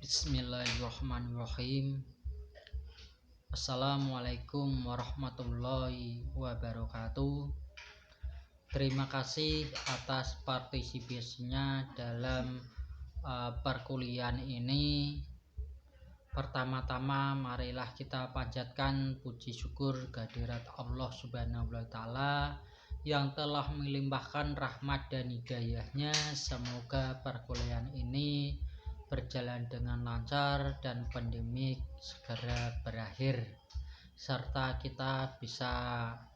Bismillahirrahmanirrahim. Assalamualaikum warahmatullahi wabarakatuh. Terima kasih atas partisipasinya dalam perkuliahan ini. Pertama-tama marilah kita panjatkan puji syukur kehadirat Allah Subhanahu wa taala yang telah melimpahkan rahmat dan hidayahnya. Semoga perkuliahan ini berjalan dengan lancar dan pandemi segera berakhir, serta kita bisa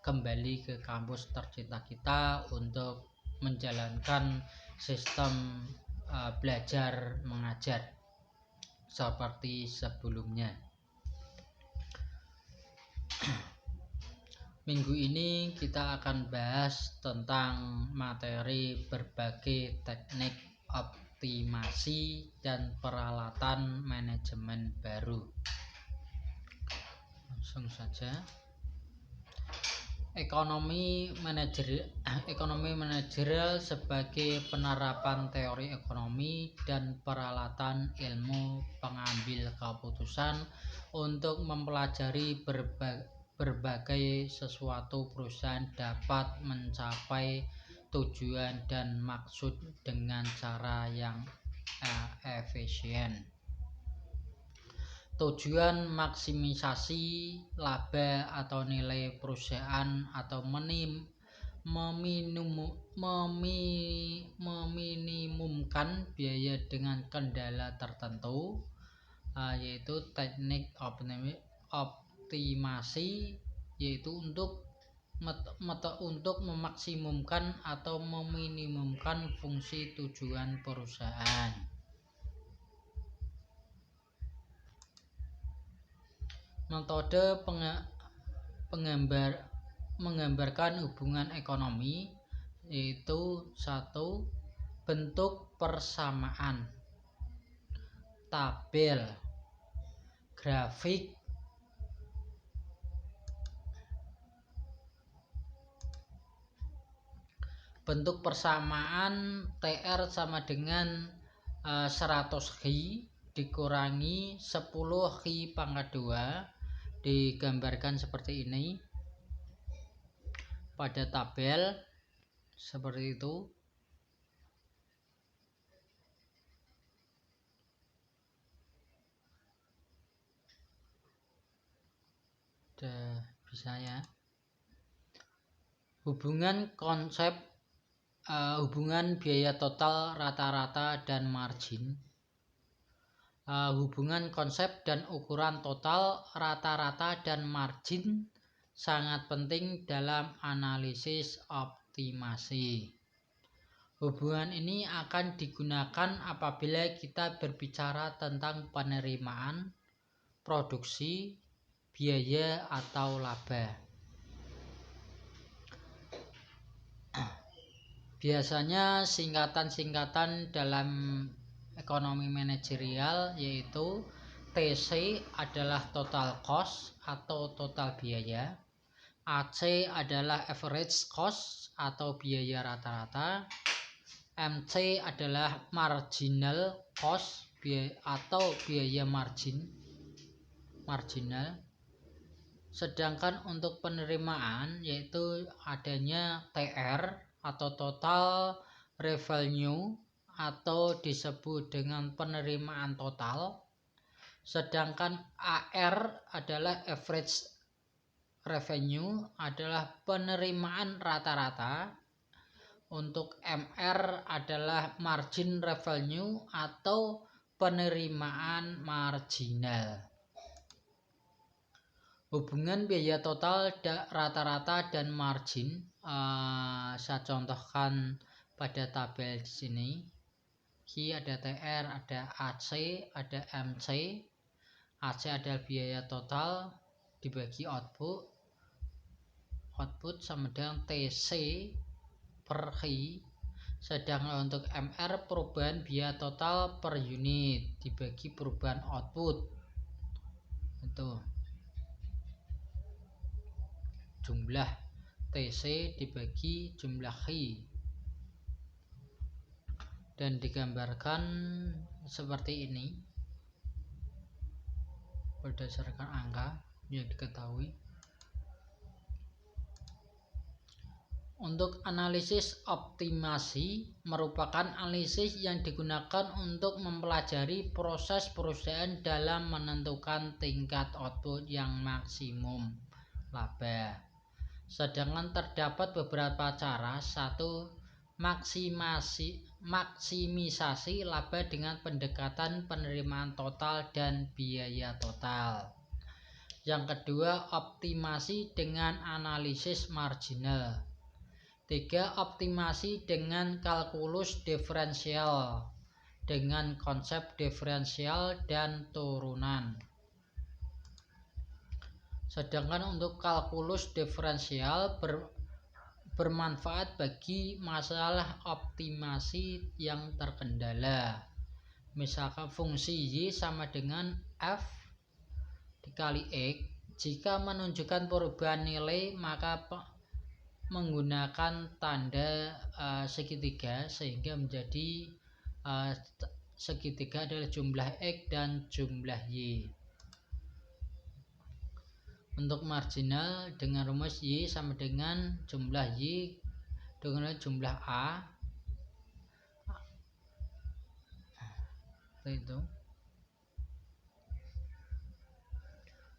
kembali ke kampus tercinta kita untuk menjalankan sistem belajar mengajar seperti sebelumnya. Minggu ini kita akan bahas tentang materi berbagai teknik optimasi dan peralatan manajemen baru. Langsung saja. Ekonomi manajerial sebagai penerapan teori ekonomi dan peralatan ilmu pengambil keputusan untuk mempelajari berbagai sesuatu perusahaan dapat mencapai tujuan dan maksud dengan cara yang efisien. Tujuan maksimisasi laba atau nilai perusahaan atau meminimumkan biaya dengan kendala tertentu, yaitu teknik optimasi, yaitu untuk memaksimumkan atau meminimumkan fungsi tujuan perusahaan. Metode menggambarkan hubungan ekonomi, yaitu 1. Bentuk persamaan, tabel, grafik, bentuk persamaan TR sama dengan 100 dikurangi 10 pangkat 2, digambarkan seperti ini pada tabel seperti itu. Sudah bisa ya. Hubungan biaya total, rata-rata, dan margin. Hubungan konsep dan ukuran total, rata-rata, dan margin sangat penting dalam analisis optimasi. Hubungan ini akan digunakan apabila kita berbicara tentang penerimaan, produksi, biaya, atau laba. Biasanya singkatan-singkatan dalam ekonomi manajerial yaitu TC adalah total cost atau total biaya, AC adalah average cost atau biaya rata-rata, MC adalah marginal cost atau biaya marginal. Sedangkan untuk penerimaan yaitu adanya TR atau total revenue atau disebut dengan penerimaan total. Sedangkan AR adalah average revenue, adalah penerimaan rata-rata. Untuk MR adalah margin revenue atau penerimaan marginal. Hubungan biaya total, rata-rata, dan margin saya contohkan pada tabel di sini. Ada TR, ada AC, ada MC. AC adalah biaya total dibagi output sama dengan TC per H. Sedangkan untuk MR perubahan biaya total per unit dibagi perubahan output. Itu jumlah TC dibagi jumlah H. Dan digambarkan seperti ini. berdasarkan angka yang diketahui. Untuk analisis optimasi merupakan analisis yang digunakan untuk mempelajari proses perusahaan dalam menentukan tingkat output yang maksimum laba. Sedangkan terdapat beberapa cara. 1. Maksimisasi laba dengan pendekatan penerimaan total dan biaya total. Yang kedua, optimasi dengan analisis marginal. 3. Optimasi dengan kalkulus diferensial dengan konsep diferensial dan turunan. Sedangkan untuk kalkulus diferensial bermanfaat bagi masalah optimasi yang terkendala. Misalkan fungsi Y sama dengan F dikali X. Jika menunjukkan perubahan nilai maka menggunakan tanda segitiga sehingga menjadi segitiga adalah jumlah X dan jumlah Y. Untuk marginal dengan rumus Y sama dengan jumlah Y dengan jumlah A. Itu.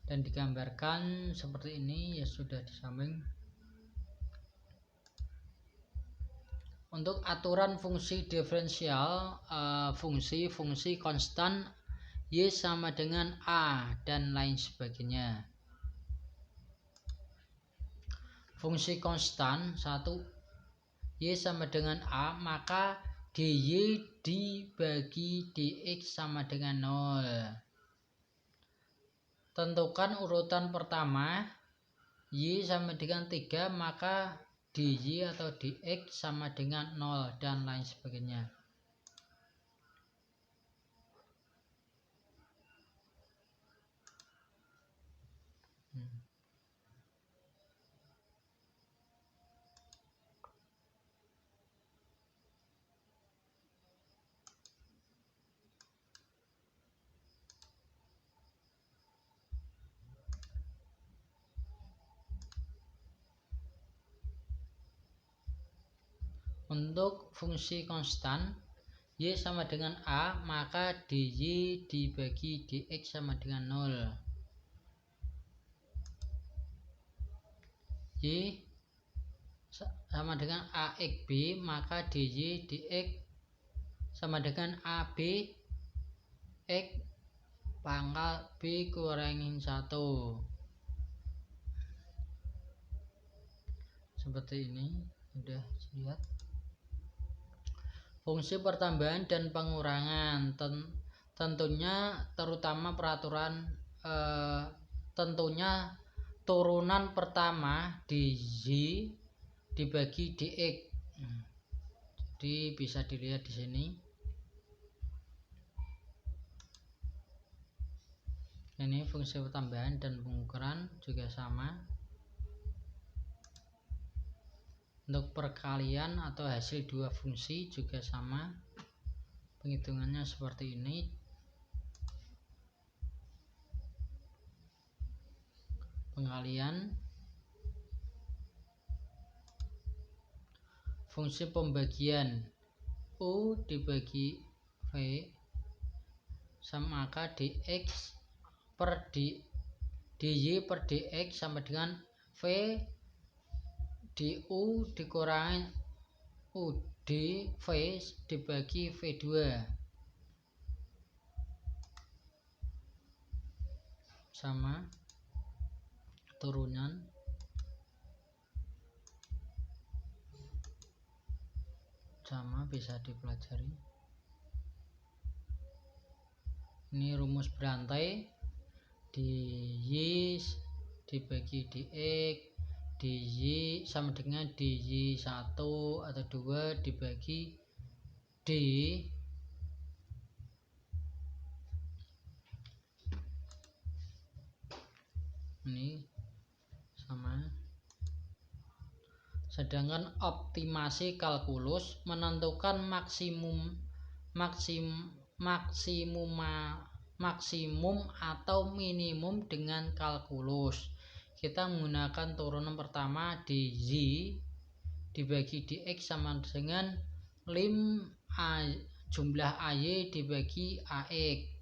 Dan digambarkan seperti ini ya, sudah di samping. Untuk aturan fungsi diferensial, fungsi konstan Y sama dengan A dan lain sebagainya. Fungsi konstan 1 Y sama dengan A, maka dy dibagi dx sama dengan 0. Tentukan urutan pertama Y sama dengan 3, maka dy atau dx sama dengan 0 dan lain sebagainya. Untuk fungsi konstan Y sama dengan A, maka dy dibagi dx sama dengan 0. Y sama dengan AXB, maka dy dx sama dengan AB X pangkal B kurangin 1. Seperti ini, sudah lihat. Fungsi pertambahan dan pengurangan tentunya terutama peraturan tentunya turunan pertama dy dibagi dx. Jadi bisa dilihat di sini. Ini fungsi pertambahan dan pengukuran juga sama. Untuk perkalian atau hasil dua fungsi juga sama. Penghitungannya seperti ini. Pengalian. Fungsi pembagian U dibagi V sama maka dx per dy per dx sama dengan V du dikurangi ud V dibagi V2 sama turunan sama, bisa dipelajari. Ini rumus berantai dy dibagi dx dy sama dengan dy 1 atau 2 dibagi d ini sama. Sedangkan optimasi kalkulus menentukan maksimum atau minimum dengan kalkulus. Kita menggunakan turunan pertama dz dibagi dx sama dengan lim jumlah ay dibagi ax.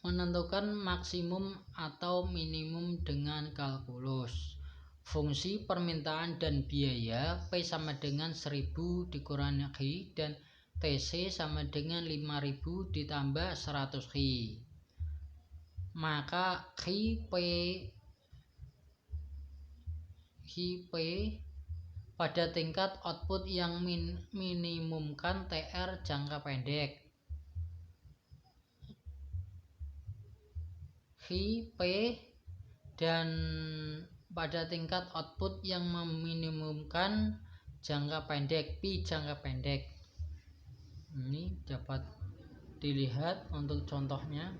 Menentukan maksimum atau minimum dengan kalkulus. Fungsi permintaan dan biaya P sama dengan 1000 dikurangi dan TC sama dengan 5000 ditambah 100 maka P pada tingkat output yang minimumkan TR jangka pendek. P dan pada tingkat output yang meminimumkan jangka pendek, P jangka pendek. Ini dapat dilihat untuk contohnya.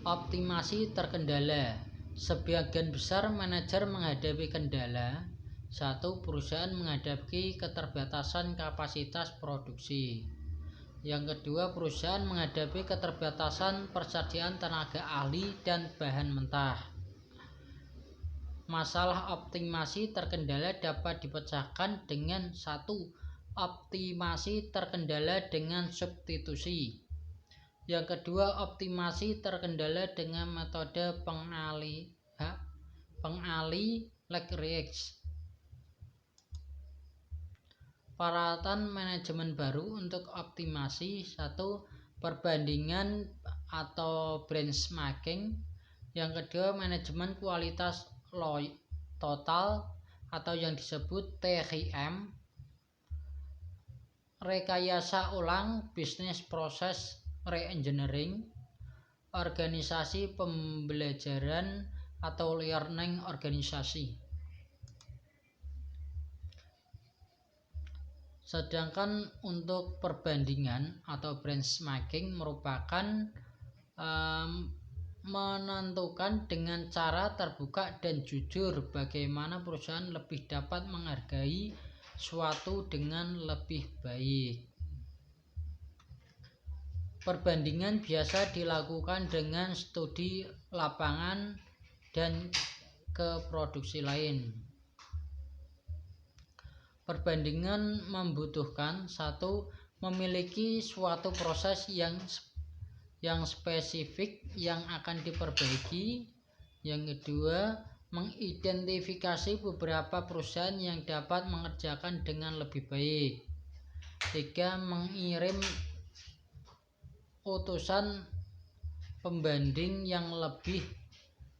Optimasi terkendala. Sebagian besar manajer menghadapi kendala. 1. Perusahaan menghadapi keterbatasan kapasitas produksi. Yang kedua, perusahaan menghadapi keterbatasan persediaan tenaga ahli dan bahan mentah. Masalah optimasi terkendala dapat dipecahkan dengan 1. Optimasi terkendala dengan substitusi. Yang kedua, optimasi terkendala dengan metode pengali Legrex. Peralatan manajemen baru untuk optimasi. 1. Perbandingan atau benchmarking. Yang kedua, manajemen kualitas total atau yang disebut TQM. Rekayasa ulang, business process reengineering. Organisasi pembelajaran atau learning organisasi. Sedangkan untuk perbandingan atau benchmarking merupakan menentukan dengan cara terbuka dan jujur bagaimana perusahaan lebih dapat menghargai suatu dengan lebih baik. Perbandingan biasa dilakukan dengan studi lapangan dan ke produksi lain. Perbandingan membutuhkan 1. Memiliki suatu proses yang spesifik yang akan diperbaiki. Yang kedua, mengidentifikasi beberapa perusahaan yang dapat mengerjakan dengan lebih baik. 3. Mengirim utusan pembanding yang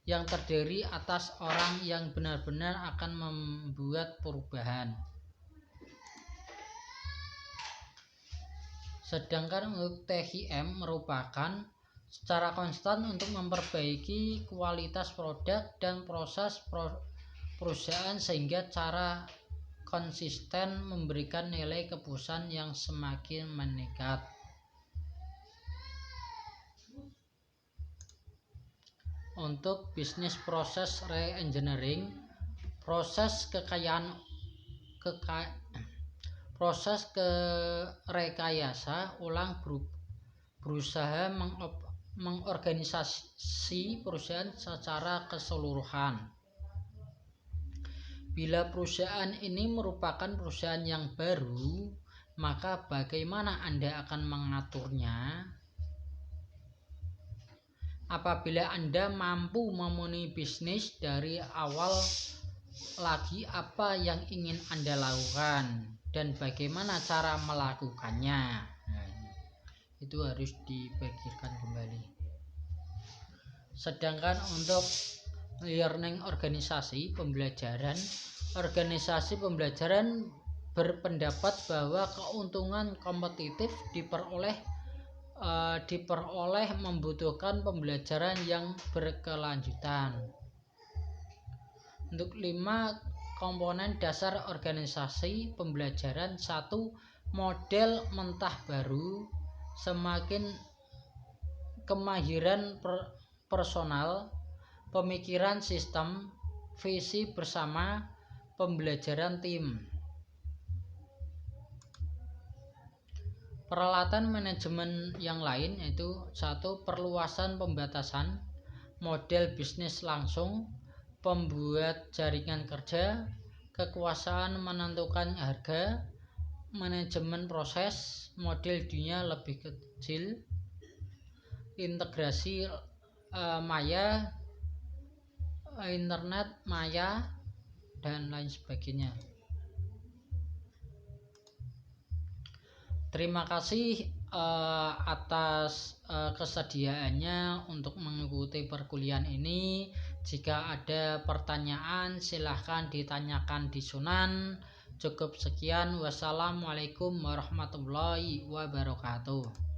terdiri atas orang yang benar-benar akan membuat perubahan. Sedangkan untuk TQM merupakan secara konstan untuk memperbaiki kualitas produk dan proses perusahaan sehingga cara konsisten memberikan nilai kepuasan yang semakin meningkat. Untuk business process reengineering, proses rekayasa ulang berusaha mengorganisasi perusahaan secara keseluruhan. Bila perusahaan ini merupakan perusahaan yang baru, maka bagaimana Anda akan mengaturnya? Apabila Anda mampu memenuhi bisnis dari awal lagi, apa yang ingin Anda lakukan dan bagaimana cara melakukannya? Itu harus dipikirkan kembali. Sedangkan untuk learning organisasi pembelajaran berpendapat bahwa keuntungan kompetitif diperoleh membutuhkan pembelajaran yang berkelanjutan. Untuk 5 komponen dasar organisasi pembelajaran. 1. Model mentah baru. Semakin kemahiran personal, pemikiran sistem, visi bersama, pembelajaran tim. Peralatan manajemen yang lain yaitu 1. Perluasan pembatasan, model bisnis langsung, pembuat jaringan kerja, kekuasaan menentukan harga, manajemen proses, model dunia lebih kecil, integrasi maya, internet maya, dan lain sebagainya. Terima kasih atas kesediaannya untuk mengikuti perkuliahan ini. Jika ada pertanyaan silahkan ditanyakan di Sunan. Cukup sekian. Wassalamualaikum warahmatullahi wabarakatuh.